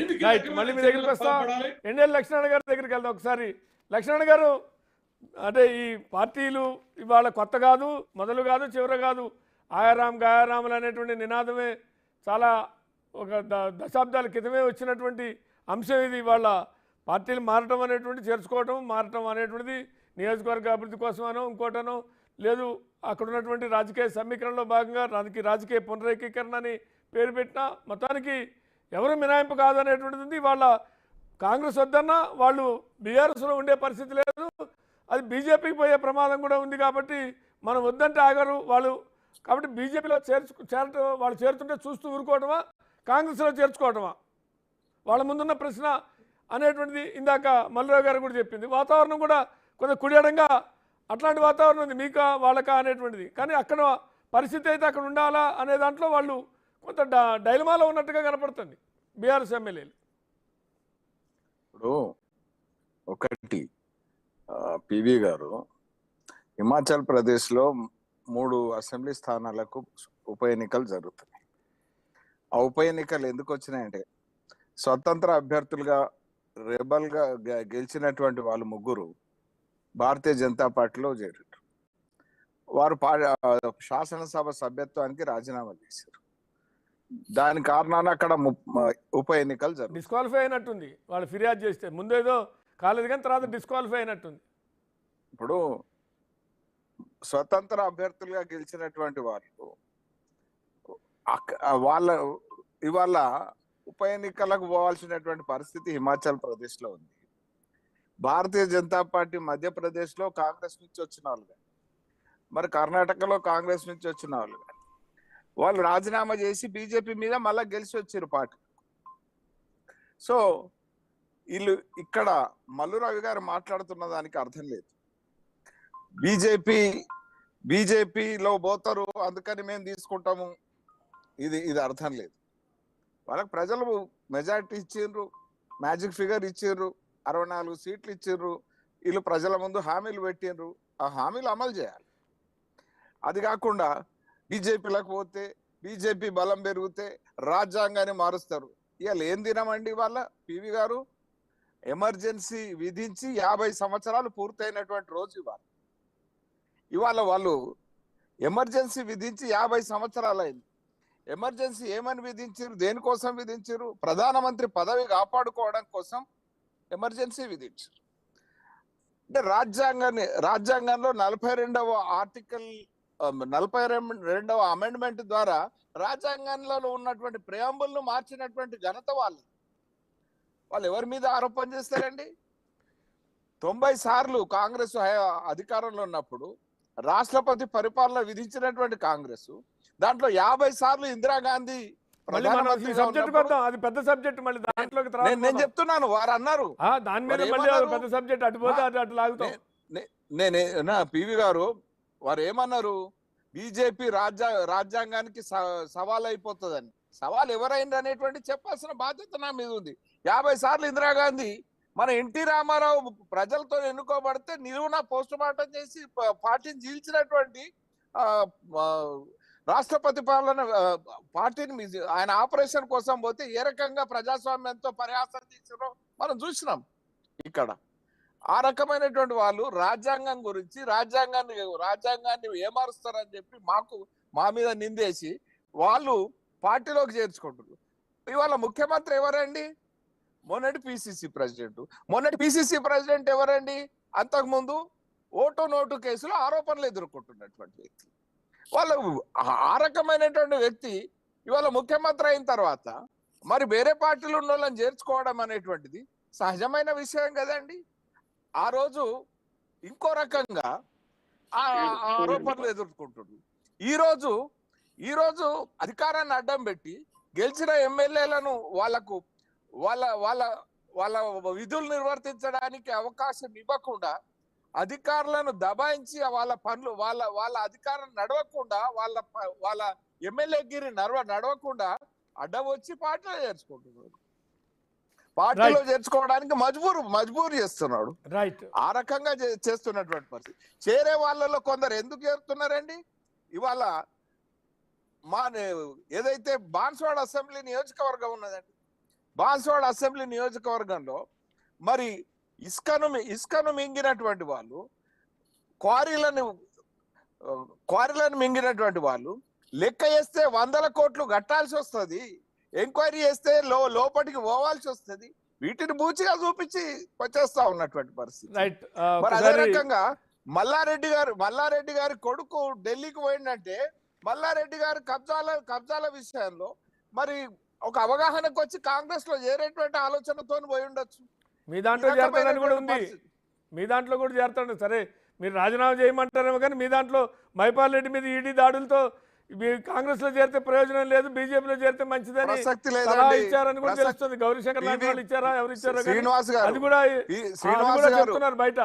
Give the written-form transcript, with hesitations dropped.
ఎందుకు ఈ రైట్, రకమైన మళ్ళీ మీ దగ్గరికి చర్యలకు వస్తా. పాల్పడాలి? ఎన్ఎల్ లక్ష్మణ గారి దగ్గరికి వెళ్దాం ఒకసారి. లక్ష్మణ గారు, అంటే ఈ పార్టీలు ఇవాళ కొత్త కాదు, మొదలు కాదు, చివరి కాదు. ఆయారాం గాయారాములు అనేటువంటి నినాదమే చాలా ఒక దశాబ్దాల క్రితమే వచ్చినటువంటి అంశం ఇది. ఇవాళ పార్టీలు మారటం అనేటువంటి, చేర్చుకోవటం మారటం అనేటువంటిది నియోజకవర్గ అభివృద్ధి కోసమనో ఇంకోటనో లేదు, అక్కడ ఉన్నటువంటి రాజకీయ సమీకరణలో భాగంగా రాజకీయ పునరేకీకరణ అని పేరు పెట్టినా మొత్తానికి ఎవరు మినహాయింపు కాదనేటువంటిది ఉంది. వాళ్ళ కాంగ్రెస్ వద్దన్నా వాళ్ళు బీఆర్ఎస్లో ఉండే పరిస్థితి లేదు, అది బీజేపీకి పోయే ప్రమాదం కూడా ఉంది. కాబట్టి మనం వద్దంటే ఆగరు వాళ్ళు. కాబట్టి బీజేపీలో వాళ్ళు చేరుతుంటే చూస్తూ ఊరుకోవటమా, కాంగ్రెస్లో చేర్చుకోవటమా వాళ్ళ ముందున్న ప్రశ్న అనేటువంటిది ఇందాక మల్లిరావు గారు కూడా చెప్పింది. వాతావరణం కూడా కొంచెం కుడియడంగా అట్లాంటి వాతావరణం ఉంది, మీకా వాళ్ళకా అనేటువంటిది. కానీ అక్కడ పరిస్థితి అయితే అక్కడ ఉండాలా అనే దాంట్లో వాళ్ళు కొంత డైలమాలో ఉన్నట్టుగా కనపడుతుంది బీఆర్ఎస్ ఎమ్మెల్యేలు. ఇప్పుడు ఒకటి పివి గారు, హిమాచల్ ప్రదేశ్లో 3 అసెంబ్లీ స్థానాలకు ఉప ఎన్నికలు జరుగుతున్నాయి. ఆ ఉప ఎన్నికలు ఎందుకు వచ్చినాయంటే స్వతంత్ర అభ్యర్థులుగా రెబల్గా గెలిచినటువంటి వాళ్ళు 3 భారతీయ జనతా పార్టీలో చేరారు. వారు శాసనసభ సభ్యత్వానికి రాజీనామా చేశారు. దాని కారణాన అక్కడ ఉప ఎన్నికలు జరుగుతాయి. డిస్క్వాలిఫై అయినట్టుంది వాళ్ళు ఫిర్యాదు చేస్తే. ముందేదో కాలేదు కానీ తర్వాత డిస్క్వాలిఫై అయినట్టుంది. ఇప్పుడు స్వతంత్ర అభ్యర్థులుగా గెలిచినటువంటి వాళ్ళు వాళ్ళ ఇవాళ ఉప ఎన్నికలకు పోవాల్సినటువంటి పరిస్థితి హిమాచల్ ప్రదేశ్లో ఉంది. భారతీయ జనతా పార్టీ మధ్యప్రదేశ్లో కాంగ్రెస్ నుంచి వచ్చిన వాళ్ళు కానీ, మరి కర్ణాటకలో కాంగ్రెస్ నుంచి వచ్చిన వాళ్ళు కానీ, వాళ్ళు రాజీనామా చేసి బీజేపీ మీద మళ్ళీ గెలిచి వచ్చారు పార్టీ. సో వీళ్ళు ఇక్కడ మల్లురావి గారు మాట్లాడుతున్న దానికి అర్థం లేదు. బీజేపీలో పోతారు అందుకని మేము తీసుకుంటాము, ఇది అర్థం లేదు. వాళ్ళకి ప్రజలు మెజారిటీ ఇచ్చిండ్రు, మ్యాజిక్ ఫిగర్ ఇచ్చిండ్రు, 64 సీట్లు ఇచ్చిండ్రు. వీళ్ళు ప్రజల ముందు హామీలు పెట్టిండ్రు, ఆ హామీలు అమలు చేయాలి. అది కాకుండా బీజేపీలకు పోతే బీజేపీ బలం పెరిగితే రాజ్యాంగాన్ని మారుస్తారు. ఇవాళ ఏం దినమండి వాళ్ళ పివి గారు? ఎమర్జెన్సీ విధించి 50 సంవత్సరాలు పూర్తయినటువంటి రోజు ఇవాళ వాళ్ళు ఎమర్జెన్సీ విధించి 50 సంవత్సరాలు అయింది. ఎమర్జెన్సీ ఏమని విధించారు, దేనికోసం విధించారు? ప్రధానమంత్రి పదవి కాపాడుకోవడం కోసం ఎమర్జెన్సీ విధించారు. అంటే రాజ్యాంగంలో 42వ ఆర్టికల్ 42వ అమెండ్మెంట్ ద్వారా రాజ్యాంగంలో ఉన్నటువంటి ప్రియాంబుల్ను మార్చినటువంటి ఘనత వాళ్ళు ఎవరి మీద ఆరోపణ చేస్తారండి? 90 సార్లు కాంగ్రెస్ అధికారంలో ఉన్నప్పుడు రాష్ట్రపతి పరిపాలన విధించినటువంటి కాంగ్రెస్, దాంట్లో 50 సార్లు ఇందిరాగాంధీ అది పెద్ద సబ్జెక్ట్. మళ్ళీ దాంట్లోకి నేను చెప్తున్నాను, వారు అన్నారు దాని మీద మళ్ళీ పెద్ద సబ్జెక్ట్, అటుపోతే అటు లాగుతాం. పివి గారు వారు ఏమన్నారు? బీజేపీ రాజ్యాంగానికి సవాల్ అయిపోతుందని. సవాల్ ఎవరైంది అనేటువంటి చెప్పాల్సిన బాధ్యత నా మీద ఉంది. 50 సార్లు ఇందిరాగాంధీ, మన ఎన్టీ రామారావు ప్రజలతో ఎన్నుకోబడితే నిలువున పోస్ట్ మార్టం చేసి పార్టీని చీల్చినటువంటి రాష్ట్రపతి పాలన పార్టీని ఆయన ఆపరేషన్ కోసం పోతే ఏ రకంగా ప్రజాస్వామ్యంతో పరిహాసం చేసారో మనం చూసినాం. ఇక్కడ ఆ రకమైనటువంటి వాళ్ళు రాజ్యాంగం గురించి రాజ్యాంగాన్ని ఏమారుస్తారని చెప్పి మా మీద నిందేసి వాళ్ళు పార్టీలోకి చేర్చుకుంటారు. ఇవాళ ముఖ్యమంత్రి ఎవరండి? మొన్నటి పిసిసి ప్రెసిడెంట్ ఎవరండి? అంతకుముందు ఓటు నోటు కేసులో ఆరోపణలు ఎదుర్కొంటున్నటువంటి వ్యక్తి. వాళ్ళు ఆ రకమైనటువంటి వ్యక్తి ఇవాళ ముఖ్యమంత్రి అయిన తర్వాత మరి వేరే పార్టీలు ఉన్న వాళ్ళని చేర్చుకోవడం అనేటువంటిది సహజమైన విషయం కదండి. ఆ రోజు ఇంకో రకంగా ఆరోపణలు ఎదుర్కొంటున్నారు. ఈ రోజు అధికారాన్ని అడ్డం పెట్టి గెలిచిన ఎమ్మెల్యేలను వాళ్ళ విధులు నిర్వర్తించడానికి అవకాశం ఇవ్వకుండా, అధికారులను దబాయించి వాళ్ళ పనులు వాళ్ళ అధికారం నడవకుండా, వాళ్ళ ఎమ్మెల్యేగిరి నడవకుండా అడ్డం వచ్చి పార్టీలో చేర్చుకుంటున్నారు. పార్టీలో చేర్చుకోవడానికి మజ్బూర్ చేస్తున్నాడు. ఆ రకంగా చేస్తున్నటువంటి పరిస్థితి. చేరే వాళ్ళలో కొందరు ఎందుకు చేరుతున్నారండి? ఇవాళ ఏదైతే బాన్స్వాడ అసెంబ్లీ నియోజకవర్గం ఉన్నదండి, బాన్స్వాడ అసెంబ్లీ నియోజకవర్గంలో మరి ఇసుకను మింగినటువంటి వాళ్ళు, క్వారీలను మింగినటువంటి వాళ్ళు లెక్క వేస్తే 100 కోట్లు కట్టాల్సి వస్తుంది, ఎంక్వైరీ చేస్తే లోపలికి పోవాల్సి వస్తుంది. వీటిని బూచిగా చూపించి వచ్చేస్తా ఉన్నటువంటి పరిస్థితి. రైట్. మరి అదే రకంగా మల్లారెడ్డి గారి కొడుకు ఢిల్లీకి పోయిందంటే మల్లారెడ్డి గారి కబ్జాల విషయంలో మరి ఒక అవగాహనకు వచ్చి కాంగ్రెస్ లో చేరేటువంటి ఆలోచనతో పోయి ఉండొచ్చు. మీ దాంట్లో చేరతాడని కూడా ఉంది, మీ దాంట్లో కూడా చేరతాడు. సరే మీరు రాజీనామా చేయమంటారేమో కానీ మీ దాంట్లో మైపాల్ రెడ్డి మీద ఈడీ దాడులతో కాంగ్రెస్ లో చేరితే ప్రయోజనం లేదు, బీజేపీలో చేరితే మంచిదని ప్రసక్తి సలహా లేదండి. ఇచ్చారని కూడా తెలుస్తుంది. గౌరీశంకర్ లాంటి వాళ్ళు ఇచ్చారా, ఎవరు ఇచ్చారో కానీ శ్రీనివాస్ గారు అది కూడా చెప్తున్నారు బయట.